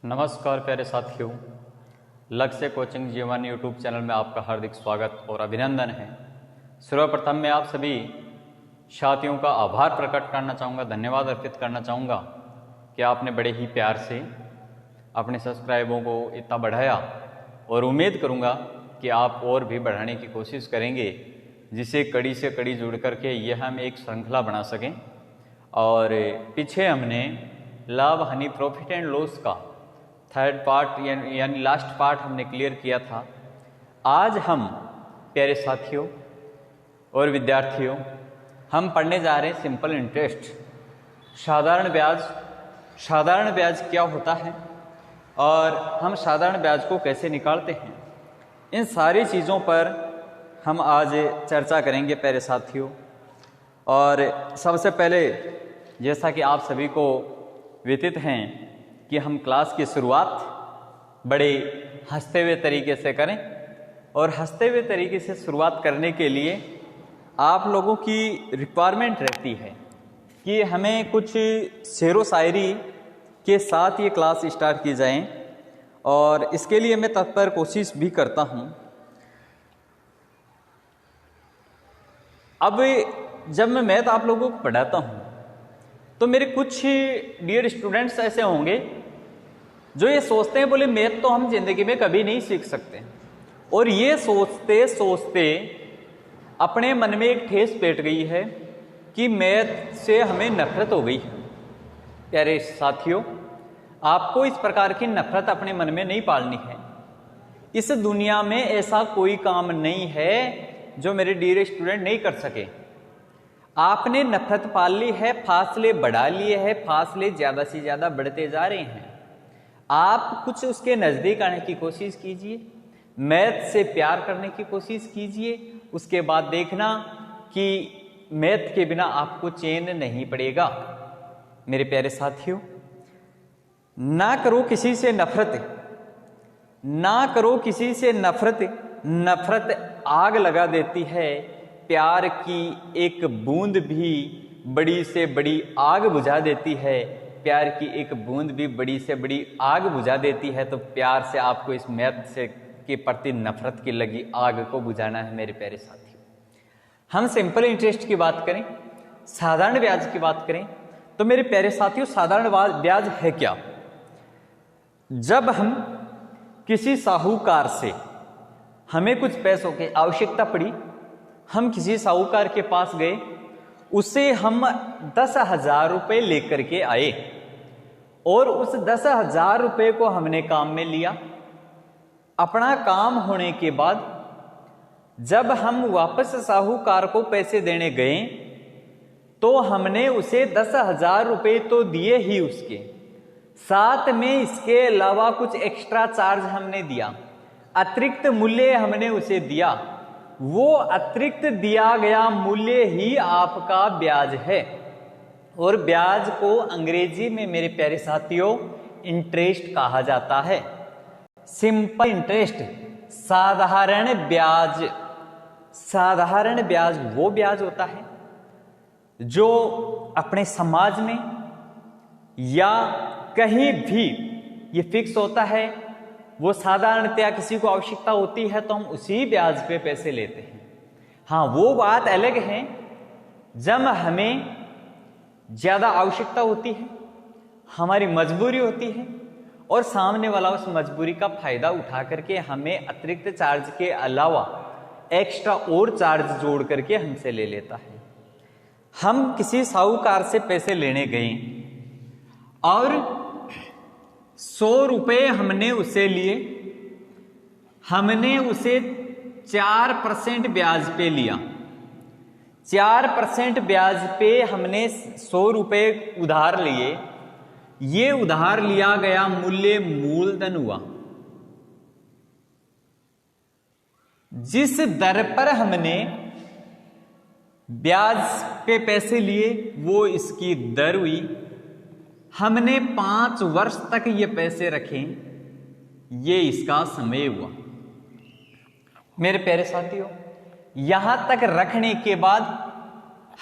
नमस्कार प्यारे साथियों, लक्ष्य कोचिंग जीवन यूट्यूब चैनल में आपका हार्दिक स्वागत और अभिनंदन है। सर्वप्रथम मैं आप सभी साथियों का आभार प्रकट करना चाहूँगा, धन्यवाद अर्पित करना चाहूँगा कि आपने बड़े ही प्यार से अपने सब्सक्राइबरों को इतना बढ़ाया और उम्मीद करूँगा कि आप और भी बढ़ाने की कोशिश करेंगे, जिसे कड़ी से कड़ी जुड़ करके यह हम एक श्रृंखला बना सकें। और पीछे हमने लाभ हानि प्रॉफिट एंड लॉस का थर्ड पार्ट यानी लास्ट पार्ट हमने क्लियर किया था। आज हम प्यारे साथियों और विद्यार्थियों हम पढ़ने जा रहे हैं सिंपल इंटरेस्ट, साधारण ब्याज। साधारण ब्याज क्या होता है और हम साधारण ब्याज को कैसे निकालते हैं, इन सारी चीज़ों पर हम आज चर्चा करेंगे प्यारे साथियों। और सबसे पहले जैसा कि आप सभी को विदित हैं कि हम क्लास की शुरुआत बड़े हंसते हुए तरीके से करें, और हंसते हुए तरीके से शुरुआत करने के लिए आप लोगों की रिक्वायरमेंट रहती है कि हमें कुछ शेरो शायरी के साथ ये क्लास स्टार्ट की जाए, और इसके लिए मैं तत्पर कोशिश भी करता हूँ। अब जब मैं मैथ आप लोगों को पढ़ाता हूँ तो मेरे कुछ डियर स्टूडेंट्स ऐसे होंगे जो ये सोचते हैं, बोले मैथ तो हम जिंदगी में कभी नहीं सीख सकते, और ये सोचते सोचते अपने मन में एक ठेस बैठ गई है कि मैथ से हमें नफरत हो गई है। प्यारे साथियों, आपको इस प्रकार की नफरत अपने मन में नहीं पालनी है। इस दुनिया में ऐसा कोई काम नहीं है जो मेरे डियर स्टूडेंट नहीं कर सके। आपने नफरत पाल ली है, फासले बढ़ा लिए हैं, फासले ज़्यादा से ज़्यादा बढ़ते जा रहे हैं। आप कुछ उसके नज़दीक आने की कोशिश कीजिए, मैथ से प्यार करने की कोशिश कीजिए, उसके बाद देखना कि मैथ के बिना आपको चैन नहीं पड़ेगा। मेरे प्यारे साथियों, ना करो किसी से नफरत, ना करो किसी से नफरत। नफरत आग लगा देती है, प्यार की एक बूंद भी बड़ी से बड़ी आग बुझा देती है। प्यार की एक बूंद भी बड़ी से बड़ी आग बुझा देती है। तो प्यार से आपको इस मैथ से के प्रति नफरत की लगी आग को बुझाना है। मेरे प्यारे साथियों, हम सिंपल इंटरेस्ट की बात करें, साधारण ब्याज की बात करें, तो मेरे प्यारे साथियों साधारण ब्याज है क्या? जब हम किसी साहूकार से हमें कुछ पैसों की आवश्यकता पड़ी, हम किसी साहूकार के पास गए, उसे हम 10,000 रुपये लेकर के आए, और उस 10,000 रुपये को हमने काम में लिया। अपना काम होने के बाद जब हम वापस साहूकार को पैसे देने गए तो हमने उसे 10,000 रुपये तो दिए ही, उसके साथ में इसके अलावा कुछ एक्स्ट्रा चार्ज हमने दिया, अतिरिक्त मूल्य हमने उसे दिया। वो अतिरिक्त दिया गया मूल्य ही आपका ब्याज है, और ब्याज को अंग्रेजी में मेरे प्यारे साथियों इंटरेस्ट कहा जाता है। सिंपल इंटरेस्ट, साधारण ब्याज। साधारण ब्याज वो ब्याज होता है जो अपने समाज में या कहीं भी ये फिक्स होता है। वो साधारणतया किसी को आवश्यकता होती है तो हम उसी ब्याज पे पैसे लेते हैं। हाँ, वो बात अलग है जब हमें ज्यादा आवश्यकता होती है, हमारी मजबूरी होती है, और सामने वाला उस मजबूरी का फायदा उठा करके हमें अतिरिक्त चार्ज के अलावा एक्स्ट्रा और चार्ज जोड़ करके हमसे ले लेता है। हम किसी साहूकार से पैसे लेने गए और 100 रुपये हमने उसे लिए, हमने उसे 4% ब्याज पे लिया। 4% ब्याज पे हमने 100 रुपये उधार लिए। ये उधार लिया गया मूल्य मूलधन हुआ। जिस दर पर हमने ब्याज पे पैसे लिए वो इसकी दर हुई। हमने 5 वर्ष तक ये पैसे रखे, ये इसका समय हुआ। मेरे प्यारे साथियों, यहां तक रखने के बाद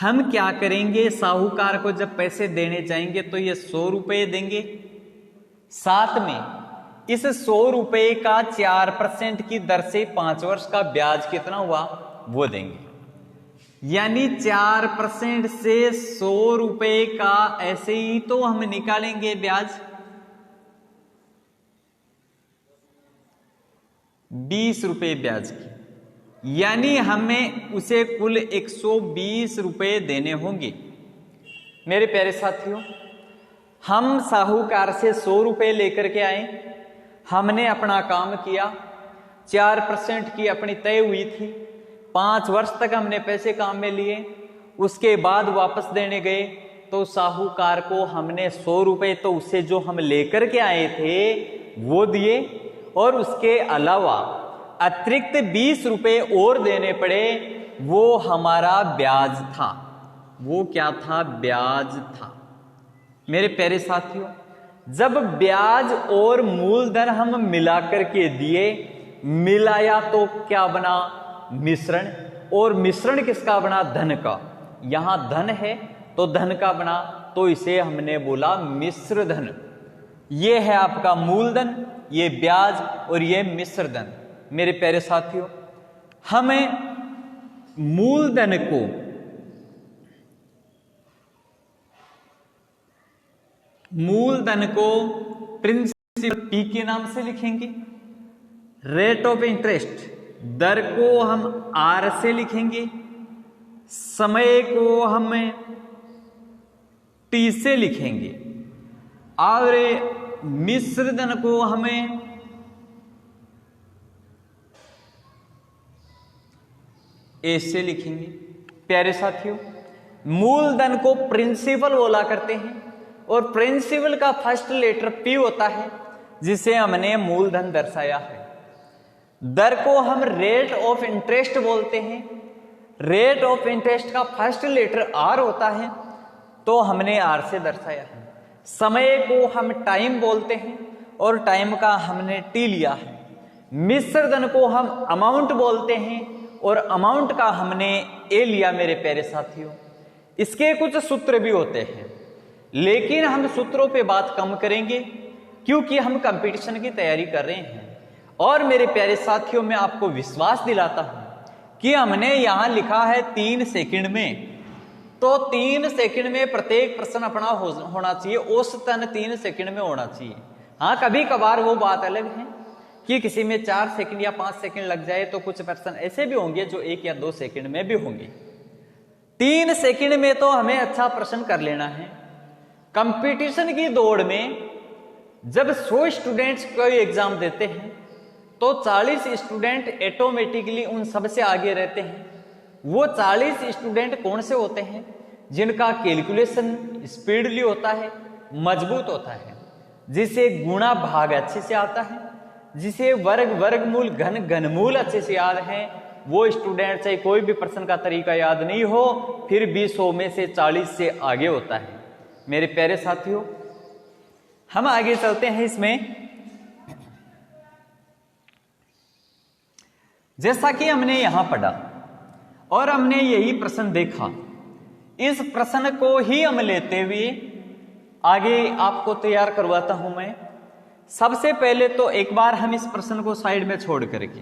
हम क्या करेंगे? साहूकार को जब पैसे देने जाएंगे तो ये 100 रुपये देंगे, साथ में इस 100 रुपए का 4% की दर से 5 वर्ष का ब्याज कितना हुआ वो देंगे। यानी 4% से 100 रुपए का ऐसे ही तो हम निकालेंगे ब्याज, 20 रुपए ब्याज की, यानी हमें उसे कुल 120 रुपए देने होंगे। मेरे प्यारे साथियों, हम साहूकार से 100 रुपए लेकर के आए, हमने अपना काम किया, 4% की अपनी तय हुई थी, 5 वर्ष तक हमने पैसे काम में लिए, उसके बाद वापस देने गए तो साहूकार को हमने 100 रुपए तो उससे जो हम लेकर के आए थे वो दिए, और उसके अलावा अतिरिक्त 20 रुपए और देने पड़े। वो हमारा ब्याज था। वो क्या था? ब्याज था। मेरे प्यारे साथियों, जब ब्याज और मूलधन हम मिलाकर के दिए, मिलाया तो क्या बना? मिश्रण। और मिश्रण किसका बना? धन का। यहां धन है तो धन का बना, तो इसे हमने बोला मिश्र धन। ये है आपका मूलधन, ये ब्याज और ये मिश्र धन। मेरे प्यारे साथियों, हमें मूलधन को प्रिंसिपल पी के नाम से लिखेंगे, रेट ऑफ इंटरेस्ट दर को हम आर से लिखेंगे, समय को हम टी से लिखेंगे, और मिश्र धन को हमें ए से लिखेंगे। प्यारे साथियों, मूलधन को प्रिंसिपल बोला करते हैं, और प्रिंसिपल का फर्स्ट लेटर पी होता है, जिसे हमने मूलधन दर्शाया है। दर को हम रेट ऑफ इंटरेस्ट बोलते हैं, रेट ऑफ इंटरेस्ट का फर्स्ट लेटर आर होता है, तो हमने आर से दर्शाया है। समय को हम टाइम बोलते हैं, और टाइम का हमने टी लिया है। मिश्र धन को हम अमाउंट बोलते हैं, और अमाउंट का हमने ए लिया। मेरे प्यारे साथियों, इसके कुछ सूत्र भी होते हैं, लेकिन हम सूत्रों पे बात कम करेंगे, क्योंकि हम कंपटीशन की तैयारी कर रहे हैं। और मेरे प्यारे साथियों, मैं आपको विश्वास दिलाता हूं कि हमने यहां लिखा है 3 सेकंड में, तो 3 सेकंड में प्रत्येक प्रश्न अपना होना चाहिए, औसतन 3 सेकंड में होना चाहिए। हाँ, कभी कभार वो बात अलग है कि किसी में 4 सेकंड या 5 सेकंड लग जाए, तो कुछ प्रश्न ऐसे भी होंगे जो 1 या 2 सेकंड में भी होंगे। 3 सेकंड में तो हमें अच्छा प्रश्न कर लेना है। कंपटीशन की दौड़ में जब 100 स्टूडेंट्स कोई एग्जाम देते हैं, तो 40 स्टूडेंट ऑटोमेटिकली उन सबसे आगे रहते हैं। वो 40 स्टूडेंट कौन से होते हैं? जिनका कैलकुलेशन स्पीडली होता है, मजबूत होता है, जिसे गुणा भाग अच्छे से आता है, जिसे वर्गमूल घनमूल अच्छे से याद है। वो स्टूडेंट चाहे कोई भी प्रश्न का तरीका याद नहीं हो, फिर भी 100 में से 40 से आगे होता है। मेरे प्यारे साथियों, हम आगे चलते हैं। इसमें जैसा कि हमने यहां पढ़ा और हमने यही प्रश्न देखा, इस प्रश्न को ही हम लेते हुए आगे आपको तैयार करवाता हूं मैं। सबसे पहले तो एक बार हम इस प्रश्न को साइड में छोड़ करके,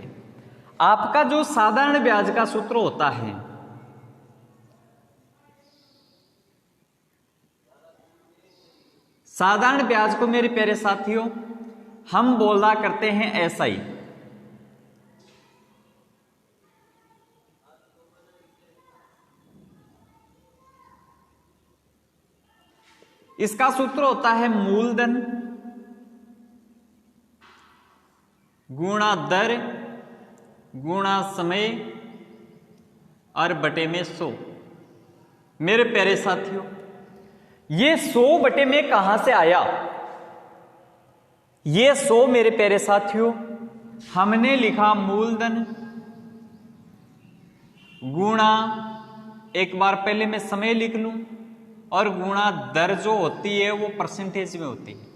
आपका जो साधारण ब्याज का सूत्र होता है, साधारण ब्याज को मेरे प्यारे साथियों हम बोला करते हैं एसआई। इसका सूत्र होता है मूलधन गुणा दर गुणा समय और बटे में 100। मेरे प्यारे साथियों, ये 100 बटे में कहां से आया? ये 100 मेरे प्यारे साथियों हमने लिखा मूलधन गुणा, एक बार पहले मैं समय लिख लूं, और गुणा दर जो होती है वो परसेंटेज में होती है।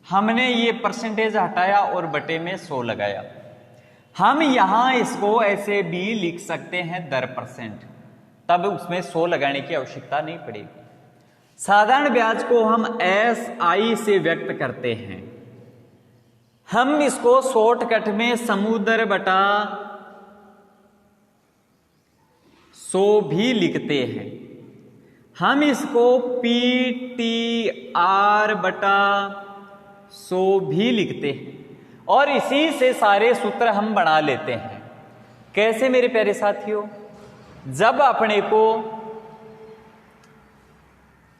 हमने ये परसेंटेज हटाया और बटे में 100 लगाया। हम यहां इसको ऐसे भी लिख सकते हैं दर %, तब उसमें 100 लगाने की आवश्यकता नहीं पड़ेगी। साधारण ब्याज को हम SI से व्यक्त करते हैं। हम इसको शॉर्टकट में समुद्र बटा 100 भी लिखते हैं। हम इसको PTR बटा 100 भी लिखते हैं और इसी से सारे सूत्र हम बना लेते हैं। कैसे मेरे प्यारे साथियों? जब अपने को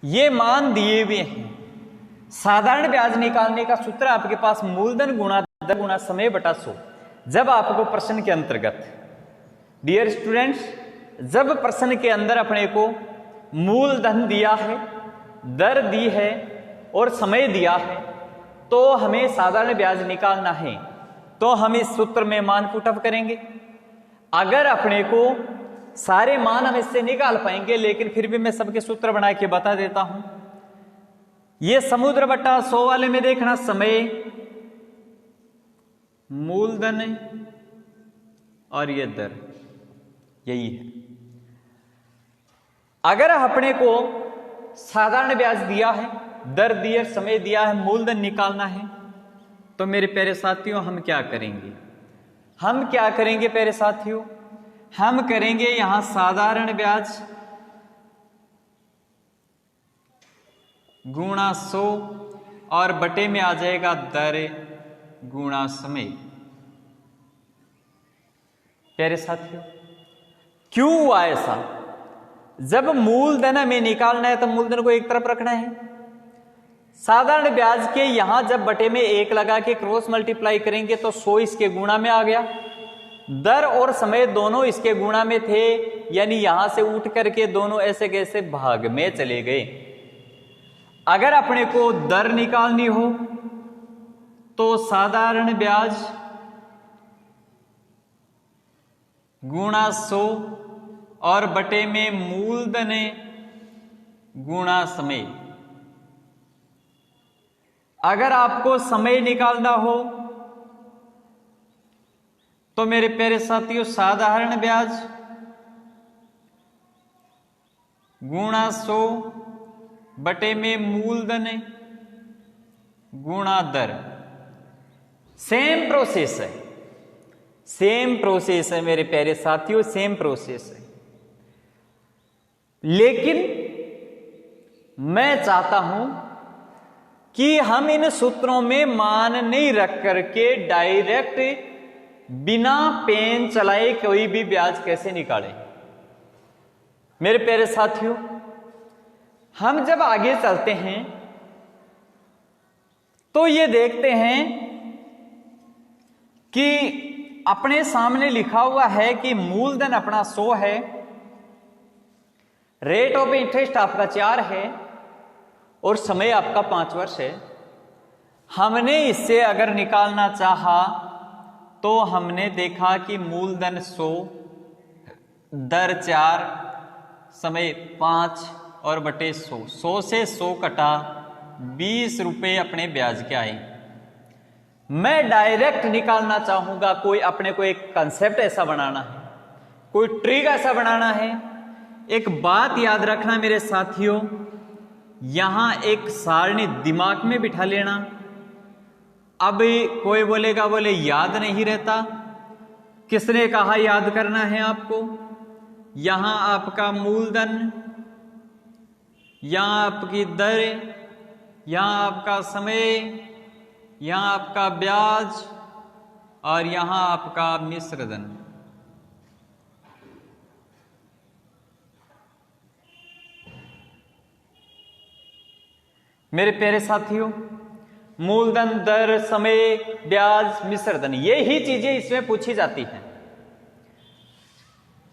ये मान दिए हुए हैं, साधारण ब्याज निकालने का सूत्र आपके पास मूलधन गुणा दर गुणा समय बटा 100। जब आपको प्रश्न के अंतर्गत, डियर स्टूडेंट्स, जब प्रश्न के अंदर अपने को मूलधन दिया है, दर दी है और समय दिया है, तो हमें साधारण ब्याज निकालना है, तो हम इस सूत्र में मान पुट अप करेंगे। अगर अपने को सारे मान हम इससे निकाल पाएंगे, लेकिन फिर भी मैं सबके सूत्र बना के बता देता हूं। ये समुद्र बटा 100 वाले में देखना, समय, मूलधन और ये दर, यही है। अगर अपने को साधारण ब्याज दिया है, दर दी है, समय दिया है, मूलधन निकालना है, तो मेरे प्यारे साथियों हम क्या करेंगे? हम क्या करेंगे प्यारे साथियों? हम करेंगे यहां साधारण ब्याज गुणा 100 और बटे में आ जाएगा दर गुणा समय। प्यारे साथियों, क्यों हुआ ऐसा? जब मूलधन हमें निकालना है तो मूलधन को एक तरफ रखना है। साधारण ब्याज के यहां जब बटे में 1 लगा के क्रॉस मल्टीप्लाई करेंगे तो 100 इसके गुणा में आ गया। दर और समय दोनों इसके गुणा में थे, यानी यहां से उठ करके दोनों ऐसे कैसे भाग में चले गए। अगर अपने को दर निकालनी हो तो साधारण ब्याज गुणा 100 और बटे में मूलधन गुणा समय। अगर आपको समय निकालना हो तो मेरे प्यारे साथियों साधारण ब्याज गुणा 100 बटे में मूलधन गुणा दर। सेम प्रोसेस है, सेम प्रोसेस है मेरे प्यारे साथियों, सेम प्रोसेस है। लेकिन मैं चाहता हूं कि हम इन सूत्रों में मान नहीं रख करके डायरेक्ट बिना पेन चलाए कोई भी ब्याज कैसे निकालें। मेरे प्यारे साथियों, हम जब आगे चलते हैं तो ये देखते हैं कि अपने सामने लिखा हुआ है कि मूलधन अपना 100 है, रेट ऑफ इंटरेस्ट आपका 4 है और समय आपका 5 वर्ष है। हमने इससे अगर निकालना चाहा तो हमने देखा कि मूलधन 100, दर 4, समय 5 और बटे 100, 100 से 100 कटा 20 रुपए अपने ब्याज के आए। मैं डायरेक्ट निकालना चाहूंगा, कोई अपने को एक कंसेप्ट ऐसा बनाना है, कोई ट्रिक ऐसा बनाना है। एक बात याद रखना मेरे साथियों, यहां एक सारणी दिमाग में बिठा लेना। अब कोई बोलेगा बोले याद नहीं रहता, किसने कहा याद करना है आपको? यहां आपका मूलधन, यहां आपकी दर, यहां आपका समय, यहां आपका ब्याज और यहां आपका मिश्रधन। मेरे प्यारे साथियों, मूलधन, दर, समय, ब्याज, मिश्रधन, ये ही चीजें इसमें पूछी जाती हैं।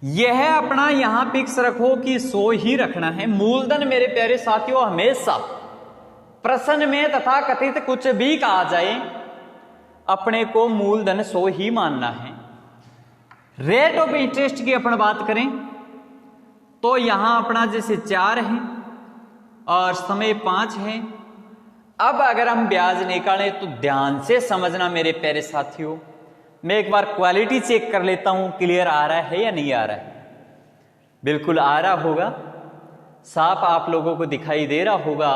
यह अपना यहां फिक्स रखो कि 100 ही रखना है। मूलधन मेरे प्यारे साथियों हमेशा प्रश्न में तथा कथित कुछ भी कहा जाए, अपने को मूलधन 100 ही मानना है। रेट ऑफ इंटरेस्ट की अपन बात करें तो यहां अपना जैसे 4 है और समय 5 है। अब अगर हम ब्याज निकालें तो ध्यान से समझना मेरे प्यारे साथियों, मैं एक बार क्वालिटी चेक कर लेता हूं, क्लियर आ रहा है या नहीं आ रहा है। बिल्कुल आ रहा होगा, साफ आप लोगों को दिखाई दे रहा होगा।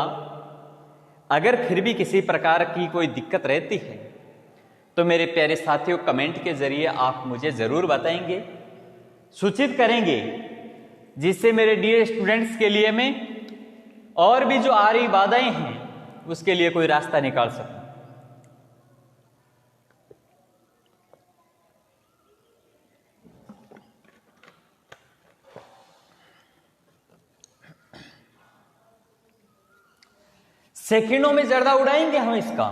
अगर फिर भी किसी प्रकार की कोई दिक्कत रहती है तो मेरे प्यारे साथियों, कमेंट के जरिए आप मुझे जरूर बताएंगे, सूचित करेंगे, जिससे मेरे डियर स्टूडेंट्स के लिए मैं और भी जो आ रही बाधाएं हैं उसके लिए कोई रास्ता निकाल सकूं। सेकंडों में जर्दा उड़ाएंगे हम इसका।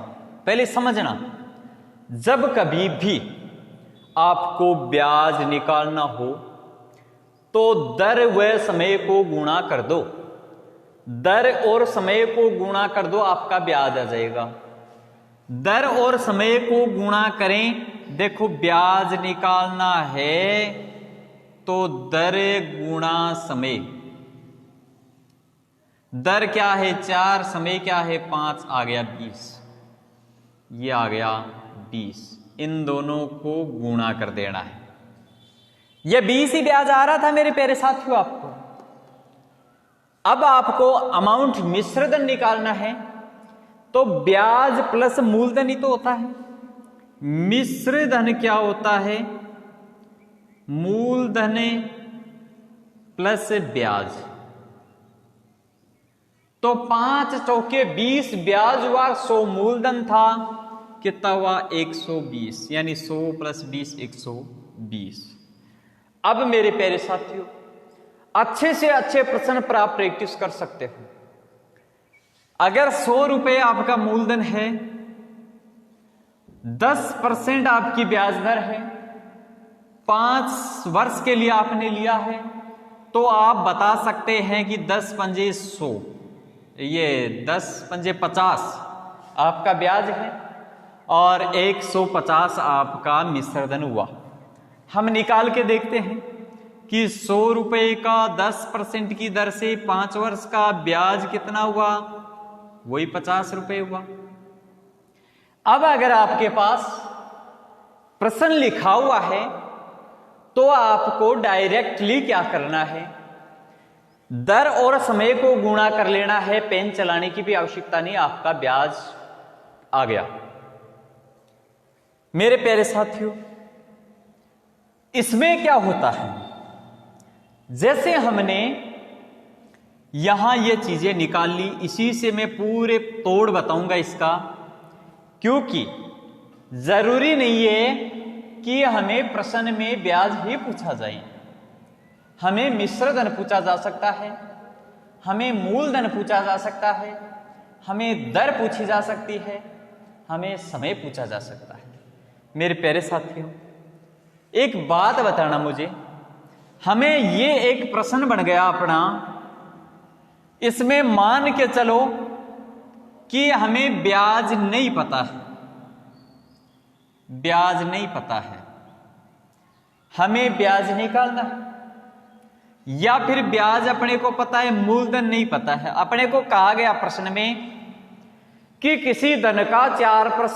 पहले समझना, जब कभी भी आपको ब्याज निकालना हो तो दर व समय को गुणा कर दो, दर और समय को गुणा कर दो, आपका ब्याज आ जाएगा। दर और समय को गुणा करें। देखो, ब्याज निकालना है तो दर गुणा समय। दर क्या है 4, समय क्या है 5, आ गया 20, ये आ गया 20। इन दोनों को गुणा कर देना है। ये 20 ही ब्याज आ रहा था मेरे प्यारे साथियों आपको। अब आपको अमाउंट मिश्रधन निकालना है तो ब्याज प्लस मूलधन ही तो होता है। मिश्रधन क्या होता है? मूलधन प्लस ब्याज। तो 5 चौके 20 ब्याज हुआ, 100 मूलधन था, कितना हुआ 120, यानी 100 प्लस 20 120। अब मेरे प्यारे साथियों, अच्छे से अच्छे प्रश्न पर आप प्रैक्टिस कर सकते हो। अगर 100 रुपए आपका मूलधन है, 10% आपकी ब्याज दर है, 5 वर्ष के लिए आपने लिया है, तो आप बता सकते हैं कि 10 पंजे 100, ये 10 पंजे 50 आपका ब्याज है और 150 आपका मिश्रधन हुआ। हम निकाल के देखते हैं कि 100 रुपए का 10% की दर से 5 वर्ष का ब्याज कितना हुआ, वही 50 रुपए हुआ। अब अगर आपके पास प्रश्न लिखा हुआ है तो आपको डायरेक्टली क्या करना है, दर और समय को गुणा कर लेना है। पेन चलाने की भी आवश्यकता नहीं, आपका ब्याज आ गया। मेरे प्यारे साथियों, इसमें क्या होता है, जैसे हमने यहां ये चीजें निकाल ली, इसी से मैं पूरे तोड़ बताऊंगा इसका, क्योंकि जरूरी नहीं है कि हमें प्रश्न में ब्याज ही पूछा जाए। हमें मिश्रधन पूछा जा सकता है, हमें मूलधन पूछा जा सकता है, हमें दर पूछी जा सकती है, हमें समय पूछा जा सकता है। मेरे प्यारे साथियों, एक बात बताना मुझे, हमें ये एक प्रश्न बन गया अपना, इसमें मान के चलो कि हमें ब्याज नहीं पता है, ब्याज नहीं पता है, हमें ब्याज निकालना है, या फिर ब्याज अपने को पता है, मूलधन नहीं पता है। अपने को कहा गया प्रश्न में कि किसी धन का 4%